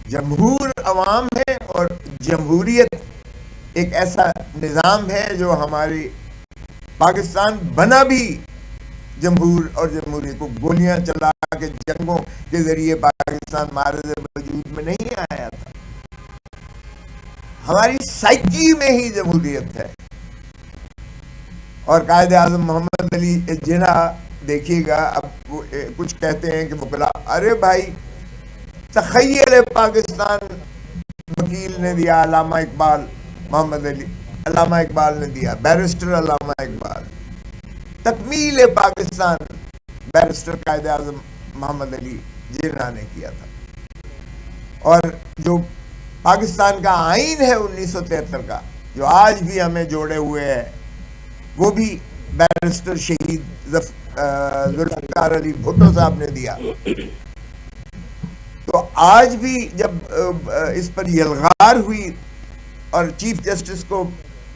जमहूर अवाम है और जमहूरियत एक ऐसा निज़ाम है जो हमारी पाकिस्तान बना भी जमहूर और जमहूरियत को गोलियां चला के जंगों के जरिए पाकिस्तान मारज़ वजूद में नहीं आया था। हमारी साइकी में ही जमहूरियत है। और कायदे आज़म मोहम्मद अली जिन्ना देखिएगा, अब कुछ कहते हैं कि वकला, अरे भाई तख़य्युल पाकिस्तान वकील ने दिया, अल्लामा इकबाल मोहम्मद अली, अल्लामा इकबाल ने दिया, बैरिस्टर अल्लामा इकबाल। तकमील पाकिस्तान बैरिस्टर कायदे आज़म मोहम्मद अली जिन्ना ने किया था। और जो पाकिस्तान का आइन है 1973 का, जो आज भी हमें जोड़े हुए है, वो भी बैरिस्टर शहीद जुल्फ़िकार अली भुट्टो साहब ने दिया। तो आज भी जब इस पर यलगार हुई और चीफ जस्टिस को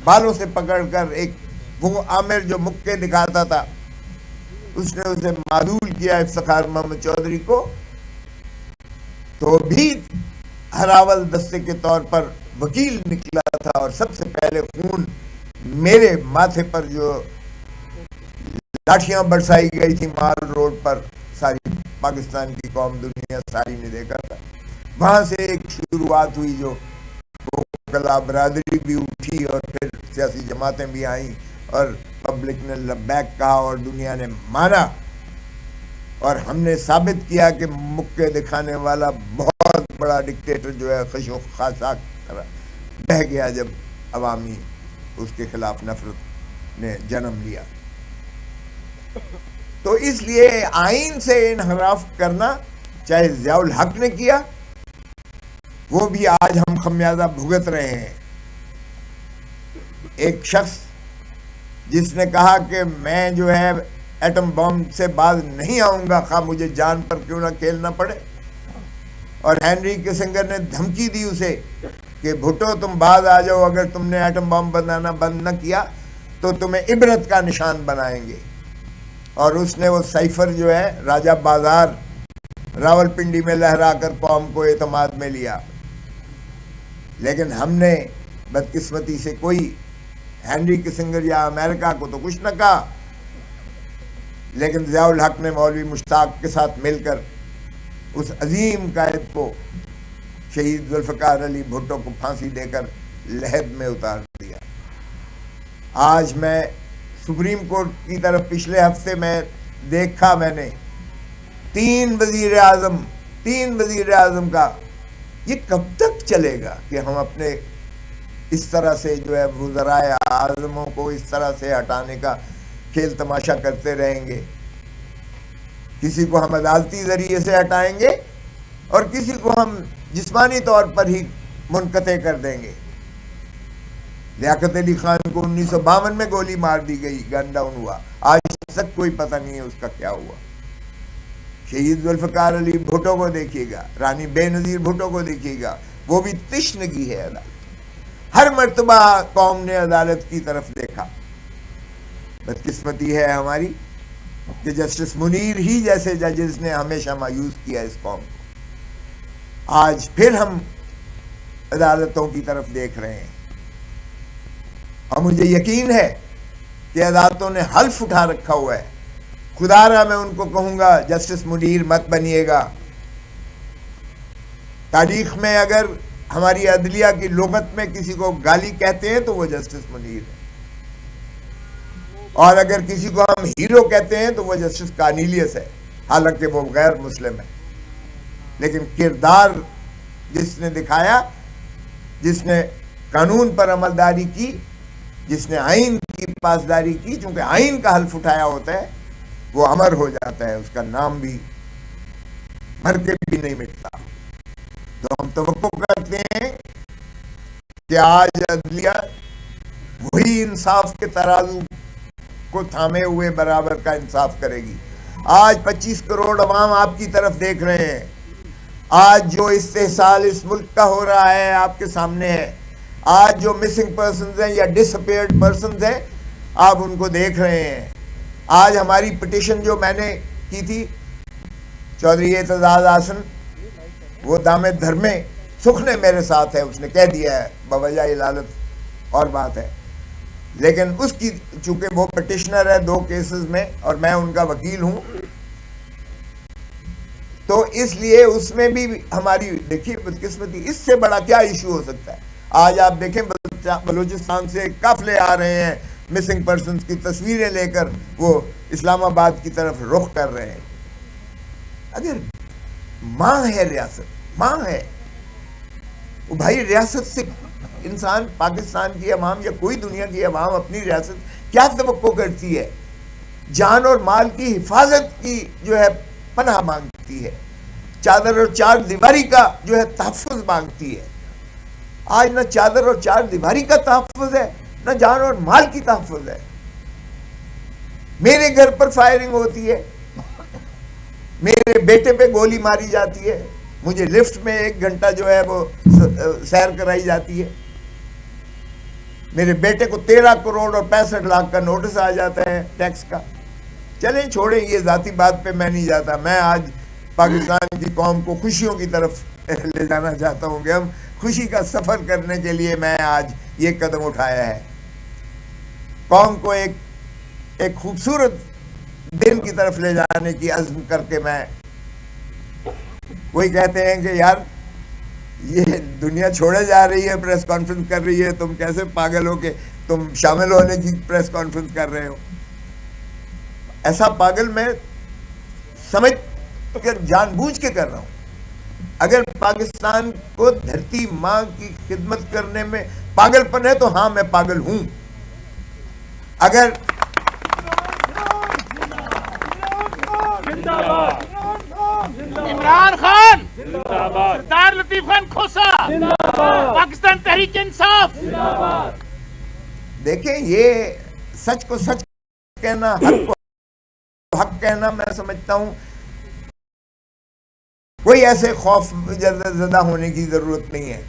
बालों से पकड़कर एक वो आमिर जो मुक्के दिखाता था, उसने उसे मादूल किया इफ्तिखार मोहम्मद चौधरी को, तो भी हरावल दस्ते के तौर पर वकील निकला था। और सबसे पहले खून मेरे माथे पर जो लाठियां बरसाई गई थी माल रोड पर, सारी पाकिस्तान की कौम, दुनिया सारी ने देखा था। वहां से एक शुरुआत हुई, जो कला बरादरी भी उठी और फिर सियासी जमातें भी आईं और पब्लिक ने लब्बैक कहा और दुनिया ने माना। और हमने साबित किया कि मुक्के दिखाने वाला बहुत बड़ा डिक्टेटर जो है खशो खासा बह गया जब अवामी उसके खिलाफ नफरत ने जन्म लिया। तो इसलिए आइन से इनहराफ करना, चाहे ज़ियाउल हक ने किया, वो भी आज हम खमियाजा भुगत रहे हैं। एक शख्स जिसने कहा कि मैं जो है एटम बॉम्ब से बाज नहीं आऊंगा, खा मुझे जान पर क्यों ना खेलना पड़े। और हेनरी किसिंगर ने धमकी दी उसे कि भुट्टो तुम बाज आ जाओ, अगर तुमने एटम बॉम्ब बनाना बंद न किया तो तुम्हें इबरत का निशान बनाएंगे। और उसने वो साइफर जो है राजा बाजार रावलपिंडी में लहराकर कौम को एतमाद में लिया। लेकिन हमने बदकिस्मती से कोई हेनरी किसिंगर या अमेरिका को तो कुछ न कहा, लेकिन ज़ियाउल हक ने मौलवी मुश्ताक के साथ मिलकर उस अजीम कायद को, शहीद जुल्फ़िकार अली भुट्टो को फांसी देकर लहद में उतार दिया। आज मैं सुप्रीम कोर्ट की तरफ पिछले हफ्ते में देखा, मैंने तीन वजीर आज़म का, ये कब तक चलेगा कि हम अपने इस तरह से जो है वज़राए आज़मों को इस तरह से हटाने का खेल तमाशा करते रहेंगे। किसी को हम अदालती जरिए से हटाएंगे और किसी को हम जिस्मानी तौर पर ही मुनक़ते कर देंगे। लियाकत अली खान को 1952 में गोली मार दी गई, गन डाउन हुआ, आज तक कोई पता नहीं है उसका क्या हुआ। शहीद जुल्फ़िकार अली भुट्टो को देखिएगा, रानी बेनज़ीर भुट्टो को देखिएगा, वो भी तिश्नगी है अदालत। हर मर्तबा कौम ने अदालत की तरफ देखा। बदकिस्मती है हमारी कि जस्टिस मुनीर ही जैसे जजेस ने हमेशा मायूस किया इस कौम को। आज फिर हम अदालतों की तरफ देख रहे हैं और मुझे यकीन है कि अदालतों ने हल्फ उठा रखा हुआ है। खुदारा मैं उनको कहूंगा, जस्टिस मुनीर मत बनिएगा। तारीख में अगर हमारी अदलिया की लोगत में किसी को गाली कहते हैं तो वो जस्टिस मुनीर है, और अगर किसी को हम हीरो कहते हैं तो वो जस्टिस कार्नीलियस है, हालांकि वो गैर मुस्लिम है। लेकिन किरदार जिसने दिखाया, जिसने कानून पर अमलदारी की, जिसने आइन की पासदारी की, चूंकि आइन का हल्फ उठाया होता है, वो अमर हो जाता है, उसका नाम भी मर के भी नहीं मिटता। तो हम तवक्को करते हैं कि आज अदलिया वही इंसाफ के तराजू को थामे हुए बराबर का इंसाफ करेगी। आज 25 करोड़ अवाम आपकी तरफ देख रहे हैं। आज जो इस्तेहसाल इस मुल्क का हो रहा है आपके सामने है। आज जो मिसिंग पर्सन्स हैं या डिसअपियर्ड पर्सन्स हैं, आप उनको देख रहे हैं। आज हमारी पिटिशन जो मैंने की थी, चौधरी एतजाज आसन, वो दामे धर्मे सुख ने मेरे साथ है, उसने कह दिया है बवजह इलालत और बात है। लेकिन उसकी चूंकि वो पिटिशनर है 2 केसेस में और मैं उनका वकील हूं, तो इसलिए उसमें भी हमारी देखिए बदकिस्मती, इससे बड़ा क्या इशू हो सकता है। आज आप देखें बलूचिस्तान से काफले आ रहे हैं मिसिंग पर्सन्स की तस्वीरें लेकर, वो इस्लामाबाद की तरफ रुख कर रहे हैं। अगर मां है रियासत, मां है वो भाई, रियासत से इंसान, पाकिस्तान की अवाम या कोई दुनिया की अवाम अपनी रियासत क्या तवक्को करती है? जान और माल की हिफाजत की जो है पनाह मांगती है, चादर और चार दीवारी का जो है तहफ़्फ़ुज़ मांगती है। आज ना चादर और चार दीवारी का तहफ़्फ़ुज़ है, ना जान और माल की तहफ़्फ़ुज़ है। मेरे घर पर फायरिंग होती है, मेरे बेटे पे गोली मारी जाती है, मुझे लिफ्ट में 1 घंटा जो है वो सैर कराई जाती है, मेरे बेटे को 13 करोड़ और 65 लाख का नोटिस आ जाता है टैक्स का। चलें छोड़ें, ये जाती बात पे मैं नहीं जाता। मैं आज पाकिस्तान की कौम को खुशियों की तरफ ले जाना चाहता हूँ कि हम खुशी का सफर करने के लिए मैं आज ये कदम उठाया है। कौम को एक खूबसूरत दिन की तरफ ले जाने की अज़्म करके मैं, वही कहते हैं कि यार ये दुनिया छोड़े जा रही है, प्रेस कॉन्फ्रेंस कर रही है, तुम कैसे पागल हो कि तुम शामिल होने की प्रेस कॉन्फ्रेंस कर रहे हो। ऐसा पागल मैं समझ कर जानबूझ के कर रहा हूं। अगर पाकिस्तान को धरती मां की खिदमत करने में पागलपन है तो हाँ, मैं पागल हूं। अगर इमरान खान जिंदाबाद, सरदार लतीफ खान खोसा जिंदाबाद, पाकिस्तान तहरीक इंसाफ जिंदाबाद। देखें, ये सच को सच कहना, हक को हक कहना, मैं समझता हूं कोई ऐसे खौफ ज़दा होने की जरूरत नहीं है।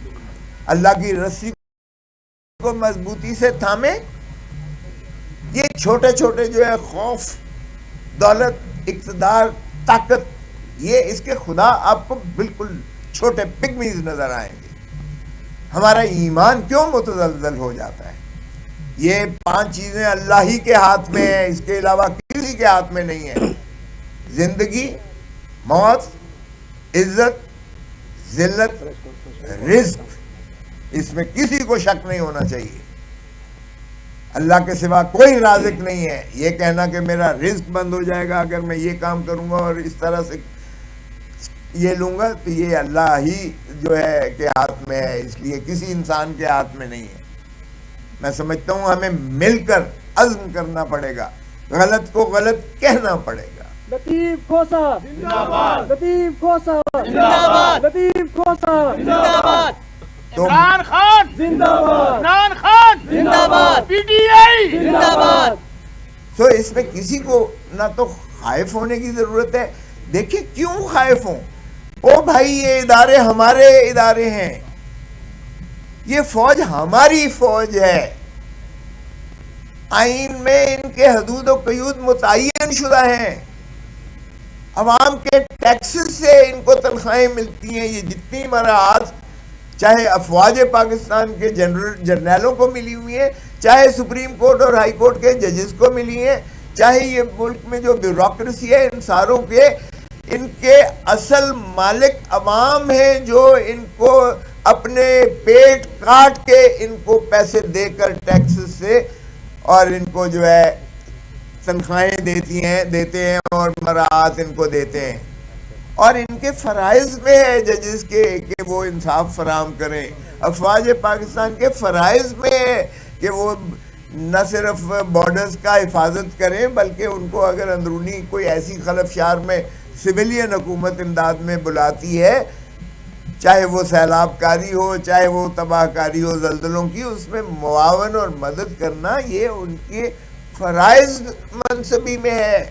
अल्लाह की रस्सी को मजबूती से थामे। ये छोटे छोटे जो है खौफ, दौलत, इक़्तिदार, ताकत, ये इसके खुदा आपको बिल्कुल छोटे पिग्मीज नजर आएंगे। हमारा ईमान क्यों मुतज़लज़ल हो जाता है? ये 5 चीजें अल्लाह ही के हाथ में है, इसके अलावा किसी के हाथ में नहीं है। जिंदगी, मौत, इज्जत, जिल्लत, रिज्क, इसमें किसी को शक नहीं होना चाहिए। अल्लाह के सिवा कोई राज़िक नहीं है। ये कहना कि मेरा रिज्क बंद हो जाएगा अगर मैं ये काम करूंगा और इस तरह से ये लूंगा, तो ये अल्लाह ही जो है के हाथ में है, इसलिए किसी इंसान के हाथ में नहीं है। मैं समझता हूं हमें मिलकर अज़्म करना पड़ेगा, गलत को गलत कहना पड़ेगा। लतीफ खोसा जिंदाबाद, लतीफ खोसा जिंदाबाद, लतीफ खोसा जिंदाबाद, तो इमरान खान जिंदाबाद, इमरान खान जिंदाबाद, पीटीआई जिंदाबाद। तो इसमें किसी को ना तो खाइफ होने की जरूरत है। देखिए क्यों खाइफ हो? ओ भाई, ये इदारे हमारे इदारे हैं, ये फौज हमारी फौज है। आइन में इनके हदूद और कयूद मुतय्यन शुदा हैं। अवाम के टैक्सेस से इनको तनख्वाहें मिलती हैं। ये जितनी मराहत चाहे अफवाज पाकिस्तान के जर्नलों को मिली हुई है, चाहे सुप्रीम कोर्ट और हाई कोर्ट के जजेस को मिली है, चाहे ये मुल्क में जो ब्यूरोक्रेसी है, इन सारों के इनके असल मालिक अवाम है, जो इनको अपने पेट काट के इनको पैसे देकर टैक्सेस से और इनको जो है तनख्वाहें देते हैं और मराहत इनको देते हैं। और इनके फ़राइज़ में है जजेस के कि वो इंसाफ फराम करें। अफवाज पाकिस्तान के फ़राइज़ में है कि वो न सिर्फ बॉर्डर्स का हिफाजत करें, बल्कि उनको अगर अंदरूनी कोई ऐसी खलफशार में सिविलियन हुकूमत इमदाद में बुलाती है, चाहे वो सैलाबकारी हो, चाहे वो तबाहकारी हो ज़ल्ज़लों की, उसमें मुआवन और मदद करना ये उनके फ़राइज़ मनसबी में है।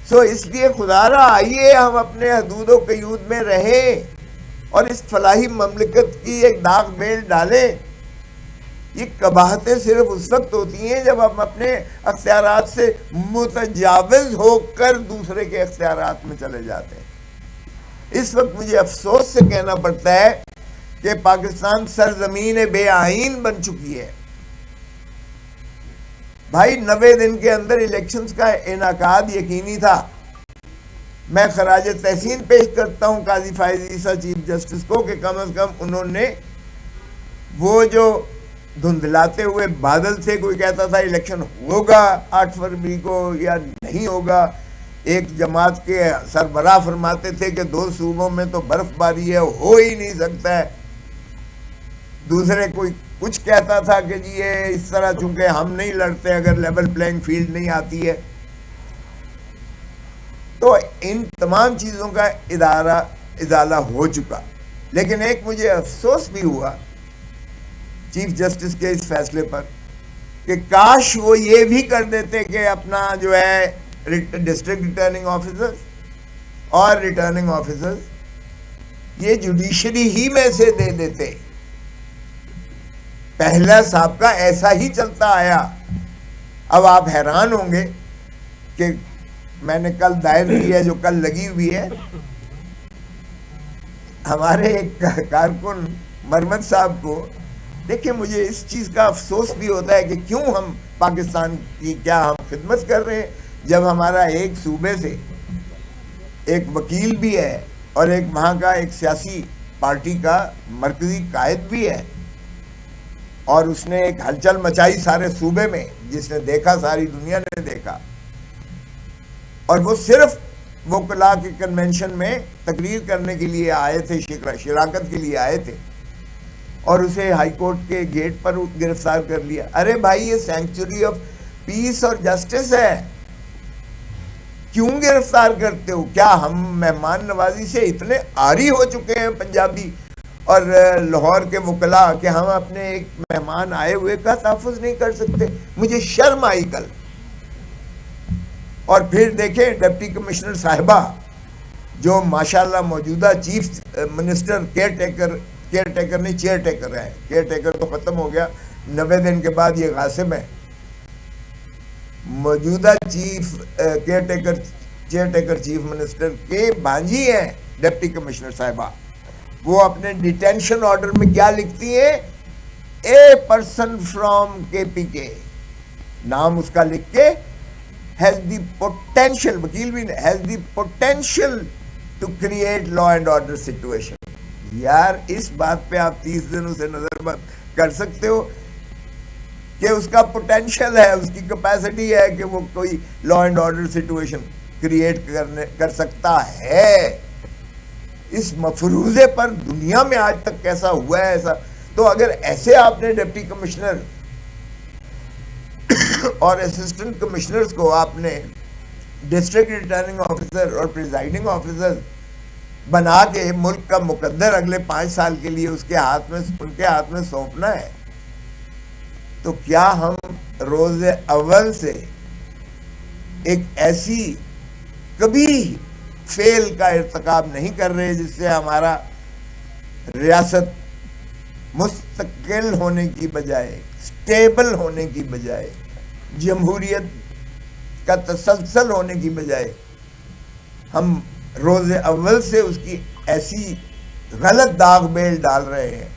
सो इसलिए खुदारा आइए हम अपने हदूद व कयूद में रहें और इस फलाही ममलिकत की एक दाग बेल डालें। ये कबाहतें सिर्फ उस वक्त होती हैं जब हम अपने अख्तियारात से मुतजाविज होकर दूसरे के अख्तियारात में चले जाते हैं। इस वक्त मुझे अफसोस से कहना पड़ता है कि पाकिस्तान सरजमीन बेआईन बन चुकी है। भाई 90 दिन के अंदर इलेक्शंस का इनेकाद यकीनी था। मैं खराज तहसीन पेश करता हूं काजी फायज ईसा चीफ जस्टिस को कि कम से कम उन्होंने वो जो धुंधलाते हुए बादल थे, कोई कहता था इलेक्शन होगा 8 फरवरी को या नहीं होगा, एक जमात के सरबराह फरमाते थे कि 2 सूबों में तो बर्फबारी है, हो ही नहीं सकता है, दूसरे कोई कुछ कहता था कि जी ये इस तरह, चूंकि हम नहीं लड़ते अगर लेवल प्लेइंग फील्ड नहीं आती है। तो इन तमाम चीज़ों का इजाला हो चुका। लेकिन एक मुझे अफसोस भी हुआ चीफ जस्टिस के इस फैसले पर कि काश वो ये भी कर देते कि अपना जो है डिस्ट्रिक्ट रिटर्निंग ऑफिसर और रिटर्निंग ऑफिसर्स ये जुडिशरी ही में से दे देते। पहला साहब का ऐसा ही चलता आया। अब आप हैरान होंगे कि मैंने कल दायर की है, जो कल लगी हुई है, हमारे एक कारकुन मरमत साहब को, देखिए मुझे इस चीज़ का अफसोस भी होता है कि क्यों हम पाकिस्तान की क्या हम खिदमत कर रहे हैं जब हमारा एक सूबे से एक वकील भी है और एक वहाँ का एक सियासी पार्टी का मरकजी कायद भी है और उसने एक हलचल मचाई सारे सूबे में, जिसने देखा सारी दुनिया ने देखा, और वो सिर्फ वकला के कन्वेंशन में तकरीर करने के लिए आए थे, शिराकत के लिए आए थे, और उसे हाई कोर्ट के गेट पर गिरफ्तार कर लिया। अरे भाई ये सेंचुरी ऑफ पीस और जस्टिस है, क्यों गिरफ्तार करते हो? क्या हम मेहमान नवाजी से इतने आरी हो चुके हैं पंजाबी और लाहौर के वकला कि हम अपने एक मेहमान आए हुए का तहफ़्फ़ुज़ नहीं कर सकते? मुझे शर्म आई कल। और फिर देखें डिप्टी कमिश्नर साहिबा जो माशाल्लाह मौजूदा चीफ मिनिस्टर केयर टेकर नहीं चेयर टेकर है, केयर टेकर तो खत्म हो गया, 90 दिन के बाद ये गासिम है, मौजूदा चेयर टेकर चीफ मिनिस्टर के भांजी हैं डिप्टी कमिश्नर साहिबा। वो अपने डिटेंशन ऑर्डर में क्या लिखती है? ए पर्सन फ्रॉम KPK, नाम उसका लिख के, हैज द पोटेंशियल, वकील भी has the potential to create law and order situation. यार इस बात पे आप 30 दिन उसे नजरबंद कर सकते हो कि उसका पोटेंशियल है, उसकी कैपेसिटी है कि वो कोई law and order situation create कर सकता है। इस मफरूजे पर दुनिया में आज तक कैसा हुआ है ऐसा? तो अगर ऐसे आपने डिप्टी कमिश्नर और असिस्टेंट कमिश्नर्स को आपने डिस्ट्रिक्ट रिटर्निंग ऑफिसर और प्रिजाइडिंग ऑफिसर बना के मुल्क का मुकद्दर अगले 5 साल के लिए उनके हाथ में सौंपना है, तो क्या हम रोज अव्वल से एक ऐसी कभी फेल का इर्तिकाब नहीं कर रहे जिससे हमारा रियासत मुस्तकिल होने की बजाय, स्टेबल होने की बजाय, जमहूरियत का तसलसल होने की बजाय हम रोज़ अव्वल से उसकी ऐसी गलत दाग बेल डाल रहे हैं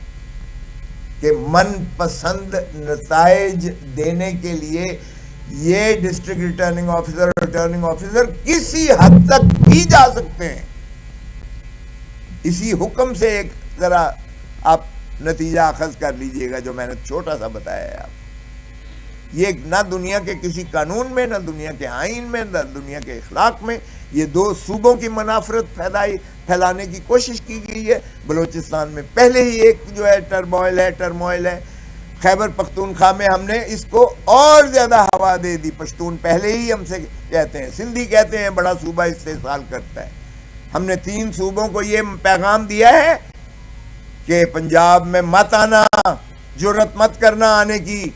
कि मनपसंद नताइज देने के लिए ये डिस्ट्रिक्ट रिटर्निंग ऑफिसर और रिटर्निंग ऑफिसर किसी हद तक भी जा सकते हैं। इसी हुक्म से एक जरा आप नतीजा अखज़ कर लीजिएगा जो मैंने छोटा सा बताया है। आप ये ना दुनिया के किसी कानून में, ना दुनिया के आइन में, ना दुनिया के इखलाक में ये 2 सूबों की मुनाफरत फैलाने की कोशिश की गई है। बलूचिस्तान में पहले ही एक जो है टर्मोइल है। खैबर पख्तूनख्वा में हमने इसको और ज्यादा हवा दे दी। पश्तून पहले ही हमसे कहते हैं, सिंधी कहते हैं बड़ा सूबा इस्तेसाल करता है। हमने 3 सूबों को ये पैगाम दिया है कि पंजाब में मत आना, जुर्रत मत करना आने की,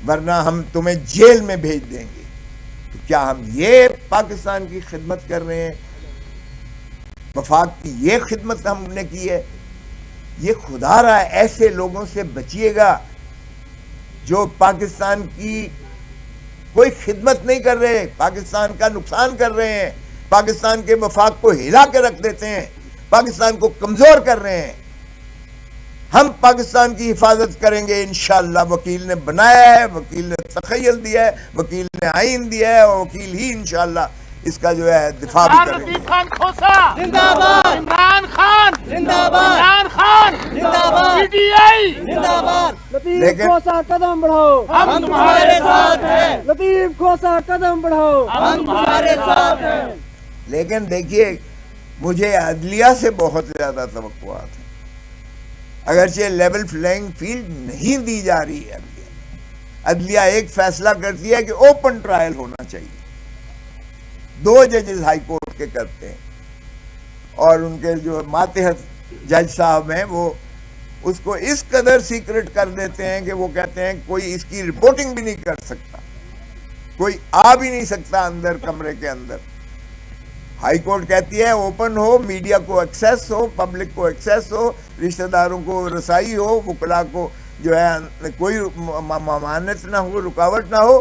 वरना हम तुम्हें जेल में भेज देंगे। तो क्या हम ये पाकिस्तान की खिदमत कर रहे हैं? वफाक की ये खिदमत हमने की है? ये खुदा रहा है ऐसे लोगों से बचिएगा जो पाकिस्तान की कोई खिदमत नहीं कर रहे, पाकिस्तान का नुकसान कर रहे हैं, पाकिस्तान के वफाक को हिला के रख देते हैं, पाकिस्तान को कमजोर कर रहे हैं। हम पाकिस्तान की हिफाजत करेंगे इंशाअल्लाह। वकील ने बनाया है, वकील ने तखय्युल दिया है, वकील ने आइन दिया है, और वकील ही इंशाअल्लाह इसका जो है दिफा भी करेंगे। लतीफ खान खोसा जिंदाबाद, इमरान खान जिंदाबाद, इमरान खान जिंदाबाद, पीटीआई जिंदाबाद। लतीफ लेकिन- खोसा कदम बढ़ाओ, हम तुम्हारे साथ हैं। लतीफ खोसा कदम बढ़ाओ, हम तुम्हारे साथ हैं। लेकिन देखिए, मुझे अदलिया से बहुत ज्यादा तवक्कुआत है। अगरचे लेवल फ्लाइंग फील्ड नहीं दी जा रही है, अदलिया एक फैसला करती है कि ओपन ट्रायल होना चाहिए। 2 जजेस हाई कोर्ट के करते हैं, और उनके जो मातहत जज साहब हैं वो उसको इस कदर सीक्रेट कर देते हैं कि वो कहते हैं कोई इसकी रिपोर्टिंग भी नहीं कर सकता, कोई आ भी नहीं सकता अंदर कमरे के अंदर। हाई कोर्ट कहती है ओपन हो, मीडिया को एक्सेस हो, पब्लिक को एक्सेस हो, रिश्तेदारों को रसाई हो, वकला को जो है कोई मामानत ना हो, रुकावट ना हो।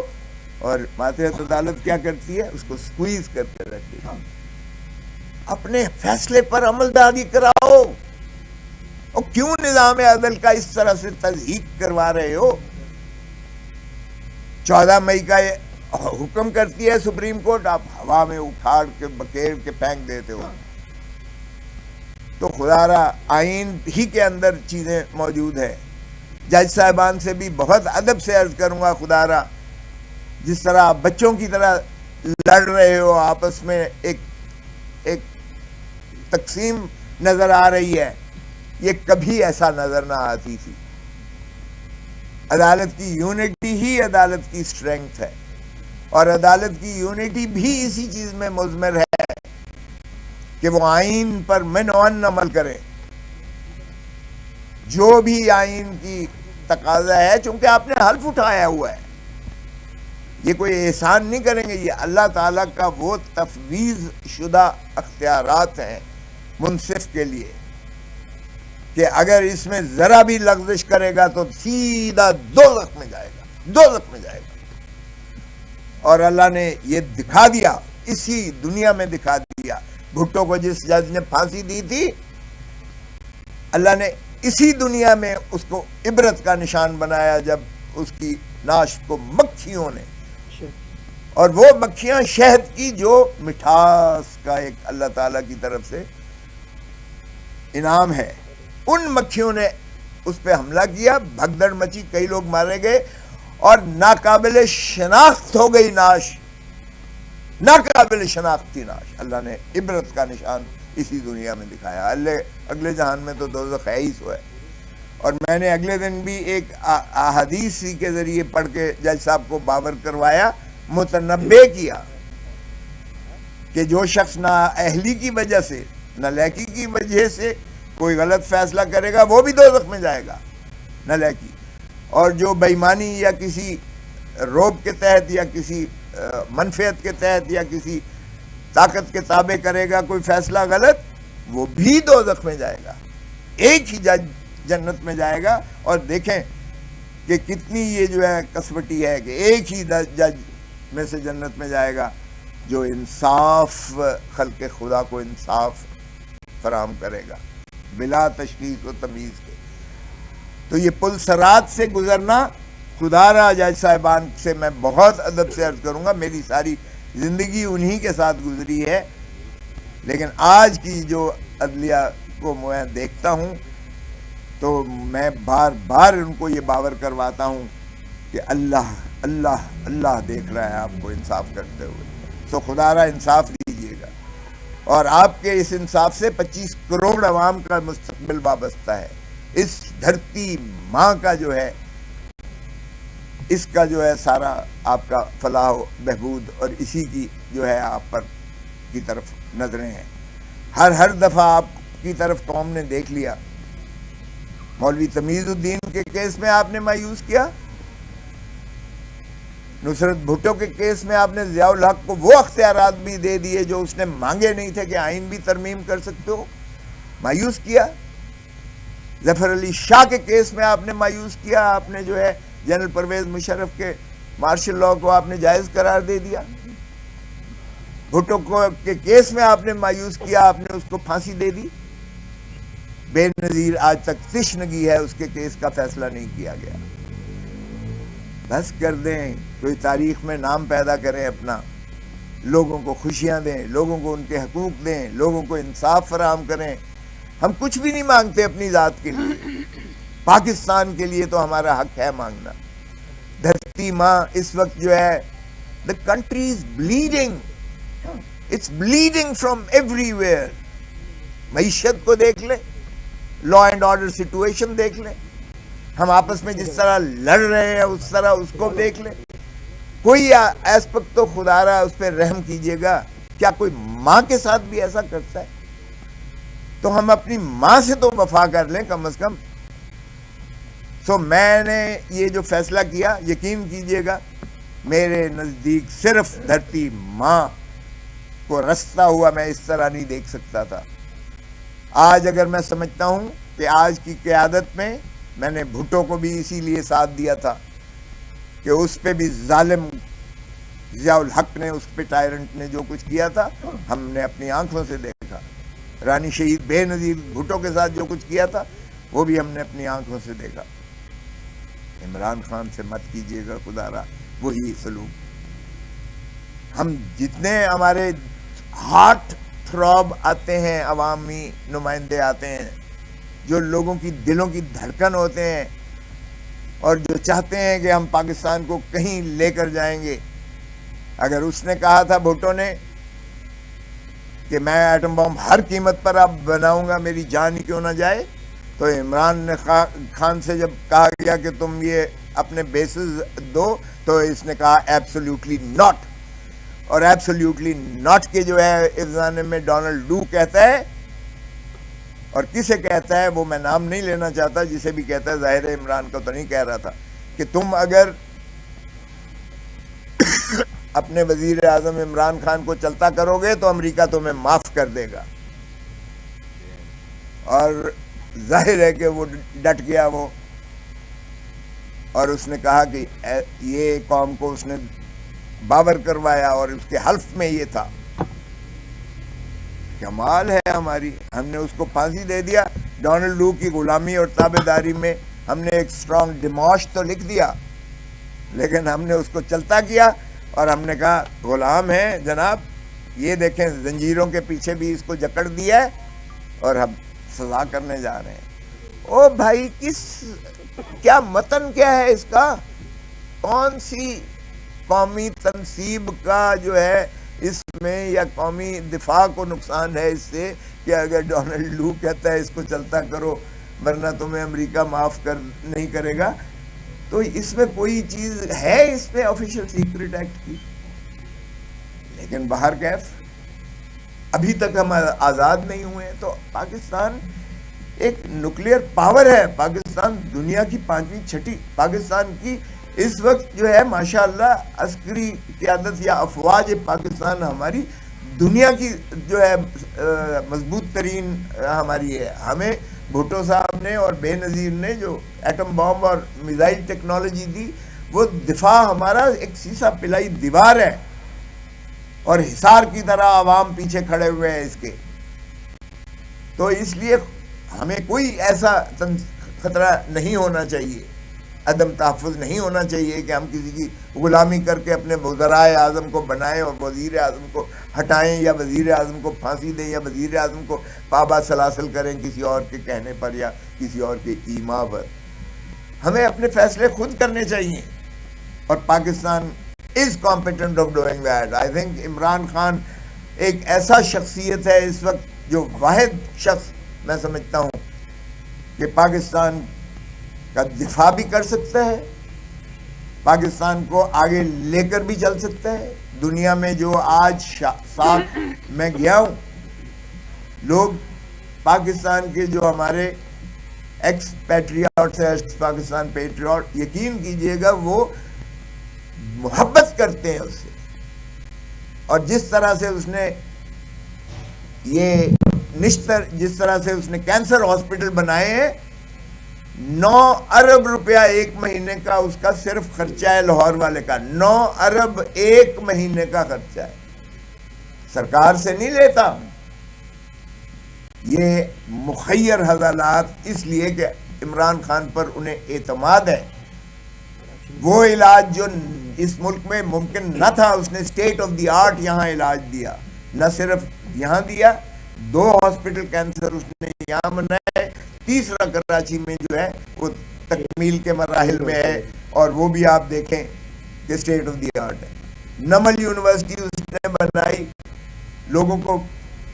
और मातहत अदालत क्या करती है, उसको स्क्वीज करते रहती है। अपने फैसले पर अमलदारी कराओ, और क्यों निजाम अदल का इस तरह से तज़हीक करवा रहे हो? 14 मई का ये हुक्म करती है सुप्रीम कोर्ट, आप हवा में उखाड़ के बखेर के फेंक देते हो। तो खुदारा आइन ही के अंदर चीजें मौजूद है। जज साहिबान से भी बहुत अदब से अर्ज करूंगा, खुदारा जिस तरह आप बच्चों की तरह लड़ रहे हो आपस में, एक तकसीम नजर आ रही है, ये कभी ऐसा नजर ना आती थी। अदालत की यूनिटी ही अदालत की स्ट्रेंथ है, और अदालत की यूनिटी भी इसी चीज में मुज़मर है कि वो आइन पर मिन-ओ-अन अमल करे। जो भी आइन की तकाजा है, चूंकि आपने हल्फ उठाया हुआ है, ये कोई एहसान नहीं करेंगे, ये अल्लाह ताला का वो तफवीज शुदा अख्तियारात हैं मुनसिफ के लिए कि अगर इसमें जरा भी लग़्ज़िश करेगा तो सीधा दोज़ख में जाएगा, दोज़ख में जाएगा। और अल्लाह ने ये दिखा दिया, इसी दुनिया में दिखा दिया। भुट्टो को जिस जज ने फांसी दी थी, अल्लाह ने इसी दुनिया में उसको इबरत का निशान बनाया, जब उसकी नाश को मक्खियों ने, और वो मक्खियां शहद की जो मिठास का एक अल्लाह ताला की तरफ से इनाम है, उन मक्खियों ने उस पर हमला किया, भगदड़ मची, कई लोग मारे गए, और नाकाबिल शनाख्त हो गई नाश, नाकाबिल शनाख्ती नाश। अल्लाह ने इबरत का निशान इसी दुनिया में दिखाया। अगले जहान में तो दोज़ख है ही सो है। और मैंने अगले दिन भी एक अहादीस के जरिए पढ़ के जज साहब को बावर करवाया, मुतनब्बे किया कि जो शख्स ना अहली की वजह से, ना लैकी की वजह से कोई गलत फैसला करेगा, वो भी दोज़ख में जाएगा, ना लैकी। और जो बेईमानी या किसी रोब के तहत या किसी मनफियत के तहत या किसी ताकत के ताबे करेगा कोई फैसला गलत, वो भी दोज़ख में जाएगा। एक ही जज जन्नत में जाएगा। और देखें कि कितनी ये जो है कसवटी है कि एक ही जज में से जन्नत में जाएगा जो इंसाफ, खल्क़े खुदा को इंसाफ फराहम करेगा बिला तशख़ीस व तमीज़ के। तो ये पुल सरात से गुजरना, खुदारा जज साहिबान से मैं बहुत अदब से अर्ज करूंगा, मेरी सारी जिंदगी उन्हीं के साथ गुजरी है, लेकिन आज की जो अदलिया को मैं देखता हूं तो मैं बार बार उनको ये बावर करवाता हूं कि अल्लाह अल्लाह अल्लाह देख रहा है आपको इंसाफ करते हुए। सो खुदारा इंसाफ दीजिएगा, और आपके इस इंसाफ से 25 करोड़ अवाम का मुस्तकबिल वाबस्ता है। इस धरती माँ का जो है, इसका जो है सारा आपका फलाह बहबूद और इसी की जो है आप पर की तरफ नजरें हैं। हर दफा आपकी तरफ कौम ने देख लिया। मौलवी तमीजुद्दीन के केस में आपने मायूस किया, नुसरत भुट्टो के केस में आपने ज़ियाउल हक को वो अख्तियारात भी दे दिए जो उसने मांगे नहीं थे कि आइन भी तरमीम कर सकते हो, मायूस किया। जफर अली शाह के केस में आपने मायूस किया, आपने जो है जनरल परवेज मुशर्रफ के मार्शल लॉ को आपने जायज़ करार दे दिया। भुट्टो को के केस में आपने मायूस किया, आपने उसको फांसी दे दी। बेनजीर आज तक तशनगी है, उसके केस का फैसला नहीं किया गया। बस कर दें, कोई तारीख में नाम पैदा करें अपना, लोगों को खुशियां दें, लोगों को उनके हकूक दें, लोगों को इंसाफ फराहम करें। हम कुछ भी नहीं मांगते अपनी जात के लिए, पाकिस्तान के लिए तो हमारा हक है मांगना। धरती माँ इस वक्त जो है, the country is bleeding, it's bleeding from everywhere. मईशत को देख ले, लॉ एंड ऑर्डर सिचुएशन देख ले, हम आपस में जिस तरह लड़ रहे हैं उस तरह उसको देख ले। कोई एस्पेक्ट तो खुदारा उस पर रहम कीजिएगा, क्या कोई माँ के साथ भी ऐसा करता है? तो हम अपनी माँ से तो वफा कर लें कम से कम। सो मैंने ये जो फैसला किया, यकीन कीजिएगा मेरे नजदीक सिर्फ धरती माँ को रसता हुआ मैं इस तरह नहीं देख सकता था। आज अगर मैं समझता हूं कि आज की क़यादत में मैंने भुट्टो को भी इसीलिए साथ दिया था कि उस पे भी जालिम ज़ियाउल हक ने, उस पे टायरेंट ने जो कुछ किया था हमने अपनी आंखों से देखा। रानी शहीद बेनजीर भुट्टो के साथ जो कुछ किया था वो भी हमने अपनी आंखों से देखा। इमरान खान से मत कीजिएगा खुदारा वही सलूक। हम जितने हमारे हार्ट थ्रॉब आते हैं, अवामी नुमाइंदे आते हैं जो लोगों की दिलों की धड़कन होते हैं और जो चाहते हैं कि हम पाकिस्तान को कहीं लेकर जाएंगे। अगर उसने कहा था भुट्टो ने कि मैं एटम बम हर कीमत पर अब बनाऊंगा, मेरी जान ही क्यों ना जाए, तो इमरान खान से जब कहा गया कि तुम ये अपने बेसिस दो, तो इसने कहा एब्सोल्युटली नॉट। और एब्सोल्युटली नॉट के जो है इस ज़माने में डोनाल्ड डू कहता है, और किसे कहता है वो मैं नाम नहीं लेना चाहता, जिसे भी कहता है जाहिर है इमरान को तो नहीं कह रहा था, कि तुम अगर अपने वजीर आजम इमरान खान को चलता करोगे तो अमेरिका तुम्हें माफ कर देगा। और जाहिर है कि वो डट गया वो, और उसने कहा कि ये कौम को उसने बावर करवाया और उसके हल्फ में ये था। कमाल है हमारी, हमने उसको फांसी दे दिया। डोनाल्ड डू की गुलामी और ताबेदारी में हमने एक स्ट्रॉन्ग डिमोश तो लिख दिया, लेकिन हमने उसको चलता किया और हमने कहा गुलाम है जनाब, ये देखें जंजीरों के पीछे भी इसको जकड़ दिया है और हम सजा करने जा रहे हैं। ओ भाई, क्या मतन क्या है इसका? कौन सी कौमी तनसीब का जो है इसमें या कौमी दिफा को नुकसान है इससे कि अगर डोनाल्ड डू कहता है इसको चलता करो वरना तुम्हें अमेरिका माफ कर नहीं करेगा, तो इसमें कोई चीज है इसमें ऑफिशियल सीक्रेट एक्ट की? लेकिन बाहर कैफ अभी तक हम आजाद नहीं हुए। तो पाकिस्तान एक न्यूक्लियर पावर है, पाकिस्तान दुनिया की 5वीं 6ठी, पाकिस्तान की इस वक्त जो है माशाअल्लाह अस्करी क़यादत या अफवाज पाकिस्तान हमारी दुनिया की जो है मजबूत तरीन हमारी है। हमें भुट्टो साहब ने और बेनज़ीर ने जो एटम बॉम्ब और मिसाइल टेक्नोलॉजी दी, वो दिफा हमारा एक सीसा पिलाई दीवार है और हिसार की तरह आवाम पीछे खड़े हुए हैं इसके। तो इसलिए हमें कोई ऐसा खतरा नहीं होना चाहिए, अदम तहफ़्फ़ुज़ नहीं होना चाहिए कि हम किसी की गुलामी करके अपने वज़राए आज़म को बनाएं और वज़ीर आज़म को हटाएं या वज़ीर आज़म को फांसी दें या वज़ीर आज़म को पाबा सलासल करें किसी और के कहने पर या किसी और के ईमा पर। हमें अपने फैसले खुद करने चाहिए और Pakistan is competent of doing that. I think Imran Khan एक ऐसा शख्सियत है इस वक्त जो वाहिद शख्स मैं समझता हूँ कि पाकिस्तान का दिफा भी कर सकता है, पाकिस्तान को आगे लेकर भी चल सकता है। दुनिया में जो आज साथ मैं गया हूँ, लोग पाकिस्तान के जो हमारे एक्स पैट्रियट्स है, पाकिस्तान पेट्रियट, यकीन कीजिएगा वो मोहब्बत करते हैं उससे। और जिस तरह से उसने ये निश्तर, जिस तरह से उसने कैंसर हॉस्पिटल बनाए हैं, 9 अरब रुपया एक महीने का उसका सिर्फ खर्चा है लाहौर वाले का। 9 अरब एक महीने का खर्चा है सरकार से नहीं लेता। ये मुखय्यर हवालात इसलिए कि इमरान खान पर उन्हें एतमाद है। वो इलाज जो इस मुल्क में मुमकिन न था, उसने स्टेट ऑफ द आर्ट यहाँ इलाज दिया। न सिर्फ यहाँ दिया, 2 हॉस्पिटल कैंसर उसने यहाँ बनाए, तीसरा कराची में जो है वो तकमील के मराहिल में है, और वो भी आप देखें कि स्टेट ऑफ द आर्ट है। नमल यूनिवर्सिटी उसने बनाई, लोगों को,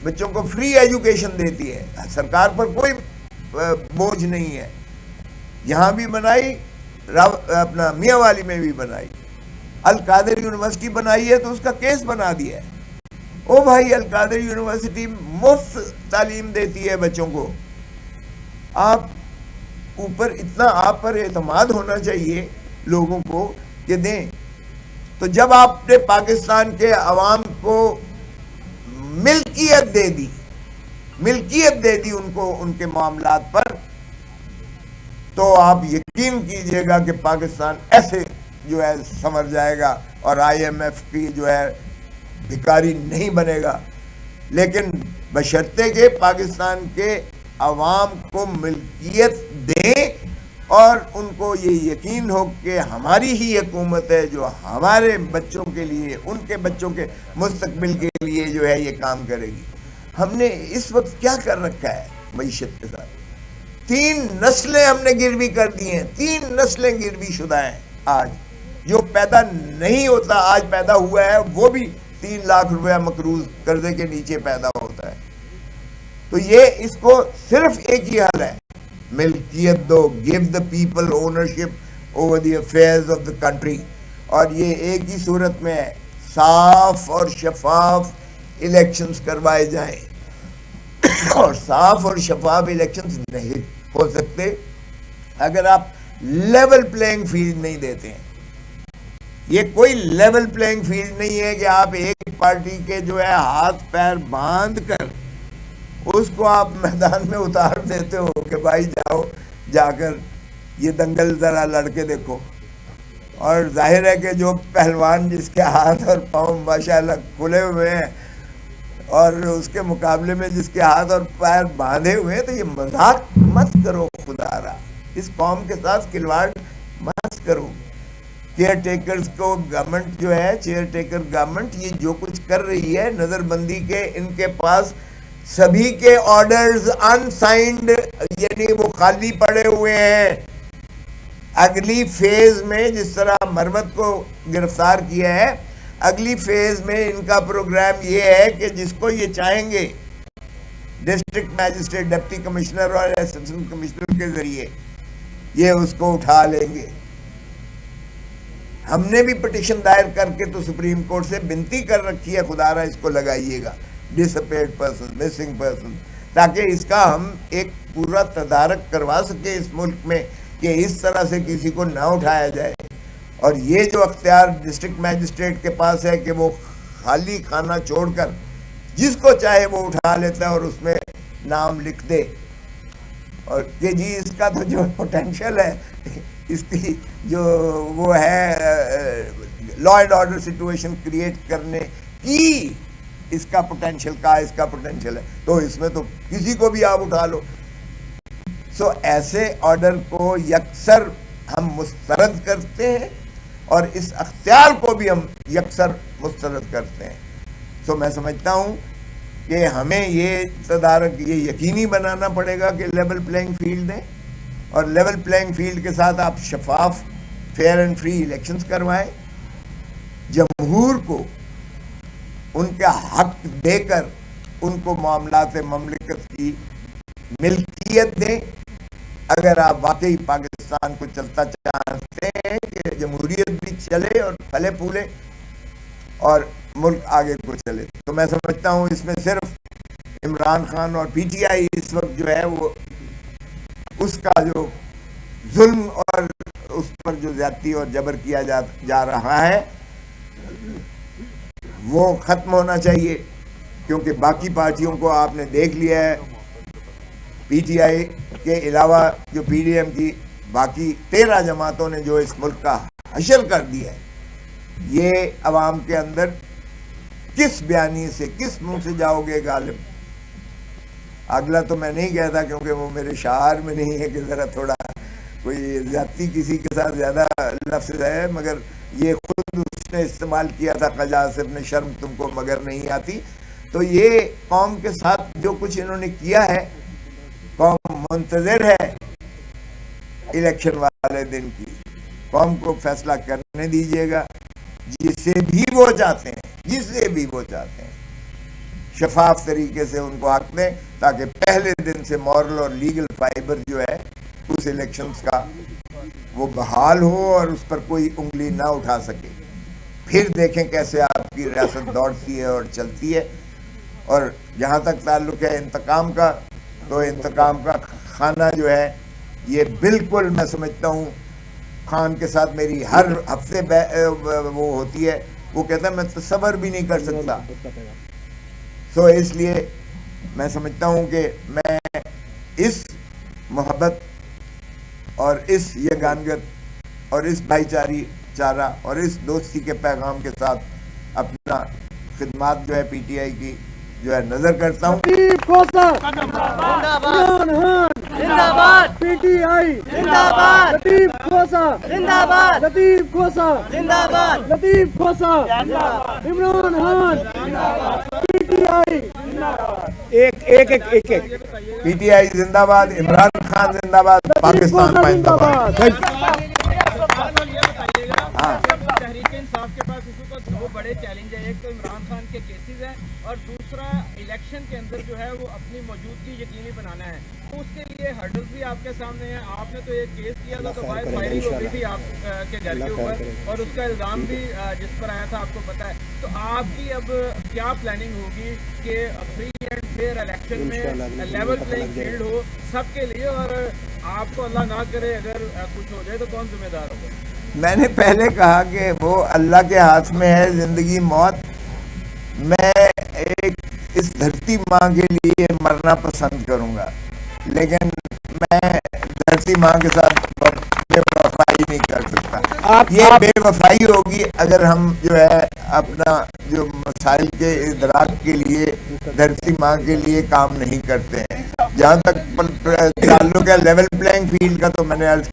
बच्चों को फ्री एजुकेशन देती है, सरकार पर कोई बोझ नहीं है। यहाँ भी बनाई, अपना मियांवाली में भी बनाई। अल कादिर यूनिवर्सिटी बनाई है तो उसका केस बना दिया है। ओ भाई, अल कादिर यूनिवर्सिटी मुफ्त तालीम देती है बच्चों को। आप ऊपर इतना, आप पर एतमाद होना चाहिए लोगों को कि दें। तो जब आपने पाकिस्तान के अवाम को मिल्कियत दे दी उनको उनके मामलात पर, तो आप यकीन कीजिएगा कि पाकिस्तान ऐसे जो है संवर जाएगा और IMF की जो है भिखारी नहीं बनेगा। लेकिन बशर्ते के पाकिस्तान के अवाम को मिल्कियत दें और उनको ये यकीन हो कि हमारी ही हुकूमत है जो हमारे बच्चों के लिए, उनके बच्चों के मुस्तकबिल के लिए जो है ये काम करेगी। हमने इस वक्त क्या कर रखा है मईशत के साथ? 3 नस्लें हमने गिरवी कर दी हैं, 3 नस्लें गिरवी शुदा हैं। आज जो पैदा नहीं होता, आज पैदा हुआ है, वो भी 3 लाख रुपया मकरूज कर्जे के नीचे पैदा होता है। तो ये, इसको सिर्फ एक ही हल है, मिल्कियत दो, give the people ownership over the affairs of the country. और ये एक ही सूरत में है, साफ और शफाफ इलेक्शंस करवाए जाएं। और साफ और शफाफ इलेक्शंस नहीं हो सकते अगर आप लेवल प्लेइंग फील्ड नहीं देते हैं। ये कोई लेवल प्लेइंग फील्ड नहीं है कि आप एक पार्टी के जो है हाथ पैर बांध कर उसको आप मैदान में उतार देते हो कि भाई जाओ, जाकर ये दंगल जरा लड़के देखो। और जाहिर है कि जो पहलवान जिसके हाथ और पाँव माशाल्लाह खुले हुए हैं और उसके मुकाबले में जिसके हाथ और पैर बांधे हुए हैं, तो ये मजाक मत करो खुदारा, इस कौम के साथ खिलवाड़ मत करो। केयर टेकर्स को गवर्नमेंट जो है, चेयर टेकर गवर्नमेंट, ये जो कुछ कर रही है नजरबंदी के, इनके पास सभी के ऑर्डर्स अनसाइंड, यानी वो खाली पड़े हुए हैं। अगली फेज में जिस तरह मरवत को गिरफ्तार किया है, अगली फेज में इनका प्रोग्राम ये है कि जिसको ये चाहेंगे डिस्ट्रिक्ट मैजिस्ट्रेट, डिप्टी कमिश्नर और असिस्टेंट कमिश्नर के जरिए ये उसको उठा लेंगे। हमने भी पिटिशन दायर करके तो सुप्रीम कोर्ट से विनती कर रखी है, खुदारा इसको लगाइएगा, डिसअपेयर्ड पर्सन, मिसिंग पर्सन, ताकि इसका हम एक पूरा तदारक करवा सके इस मुल्क में कि इस तरह से किसी को ना उठाया जाए। और ये जो अख्तियार डिस्ट्रिक्ट मैजिस्ट्रेट के पास है कि वो खाली खाना छोड़कर जिसको चाहे वो उठा लेता है और उसमें नाम लिख दे, और कि जी इसका तो जो पोटेंशियल है, इसकी जो वो है law and order situation create करने की, इसका पोटेंशियल का, इसका पोटेंशियल है, तो इसमें तो किसी को भी आप उठा लो। सो ऐसे ऑर्डर को यकसर हम मुस्तरद करते हैं और इस अख्तियार को भी हम यकसर मुस्तरद करते हैं। सो मैं समझता हूँ कि हमें ये तदारक ये यकीनी बनाना पड़ेगा कि लेवल प्लेइंग फील्ड है, और लेवल प्लेइंग फील्ड के साथ आप शफाफ, फेयर एंड फ्री इलेक्शंस करवाएं, जमहूर को उनका हक देकर उनको मामलात ममलिकत की मिल्कियत दें। अगर आप वाकई पाकिस्तान को चलता चाहते हैं कि जमहूरियत भी चले और फले फूले और मुल्क आगे को चले, तो मैं समझता हूँ इसमें सिर्फ इमरान खान और PTI इस वक्त जो है वो उसका जो जुल्म और उस पर जो ज्यादती और जबर किया जा रहा है वो खत्म होना चाहिए, क्योंकि बाकी पार्टियों को आपने देख लिया है। PTI के अलावा जो PDM की बाकी 13 जमातों ने जो इस मुल्क का हशर कर दिया है, ये अवाम के अंदर किस बयानी से, किस मुंह से जाओगे गालिब? अगला तो मैं नहीं कहता क्योंकि वो मेरे शार में नहीं है कि जरा थोड़ा कोई ज्यादती किसी के साथ ज्यादा लफ्ज है, मगर ये खुद उसने इस्तेमाल किया था क़ज़ा से अपने शर्म तुमको मगर नहीं आती। तो ये कौम के साथ जो कुछ इन्होंने किया है, कौम मुंतज़िर है इलेक्शन वाले दिन की। कौम को फैसला करने दीजिएगा जिसे भी वो चाहते हैं, जिसे भी वो चाहते हैं, शफाफ तरीके से उनको हक दें ताकि पहले दिन से मॉरल और लीगल फाइबर जो है उस इलेक्शंस का वो बहाल हो और उस पर कोई उंगली ना उठा सके। फिर देखें कैसे आपकी रियासत दौड़ती है और चलती है। और जहाँ तक ताल्लुक है इंतकाम का, तो इंतकाम का खाना जो है ये बिल्कुल मैं समझता हूँ खान के साथ मेरी हर हफ्ते वो होती है। वो कहता है मैं तसव्वुर भी नहीं कर सकता। सो इसलिए मैं समझता हूँ कि मैं इस मोहब्बत और इस यगानगत और इस भाईचारा और इस दोस्ती के पैगाम के साथ अपना खिदमत जो है पीटीआई की जो है नजर करता हूँ। लतीफ खोसा इमरान खान जिंदाबाद, पीटीआई जिंदाबाद, लतीफ खोसा जिंदाबाद, लतीफ खोसा जिंदाबाद, लतीफ खोसा इमरान खान पीटीआई एक एक एक एक एक पीटीआई जिंदाबाद, इमरान खान जिंदाबाद, पाकिस्तान जिंदाबाद। तहरीक इंसाफ के पास इसी वक्त दो बड़े चैलेंज है। एक तो इमरान खान के केसेस हैं और दूसरा इलेक्शन के अंदर जो है वो अपनी मौजूदगी यकीनी बनाना है। तो उसके लिए हर्डल्स भी आपके सामने हैं। आपने तो एक केस किया था तो फायरिंग हो गई थी आपके घर के ऊपर और उसका इल्ज़ाम भी जिस पर आया था आपको पता है। तो आपकी अब क्या प्लानिंग होगी कि फ्री एंड फेयर इलेक्शन में लेवल प्लेइंग फील्ड हो सबके लिए, और आपको अल्लाह ना करे अगर कुछ हो जाए तो कौन जिम्मेदार होगा? मैंने पहले कहा कि वो अल्लाह के हाथ में है जिंदगी मौत। मैं एक इस धरती माँ के लिए मरना पसंद करूंगा, लेकिन मैं धरती माँ के साथ बेवफाई नहीं कर सकता। ये बेवफाई होगी अगर हम जो है अपना जो मसाइल के इदराक के लिए धरती माँ के लिए काम नहीं करते हैं। जहाँ तक ताल्लुक है लेवल प्लेइंग फील्ड का, तो मैंने अर्ज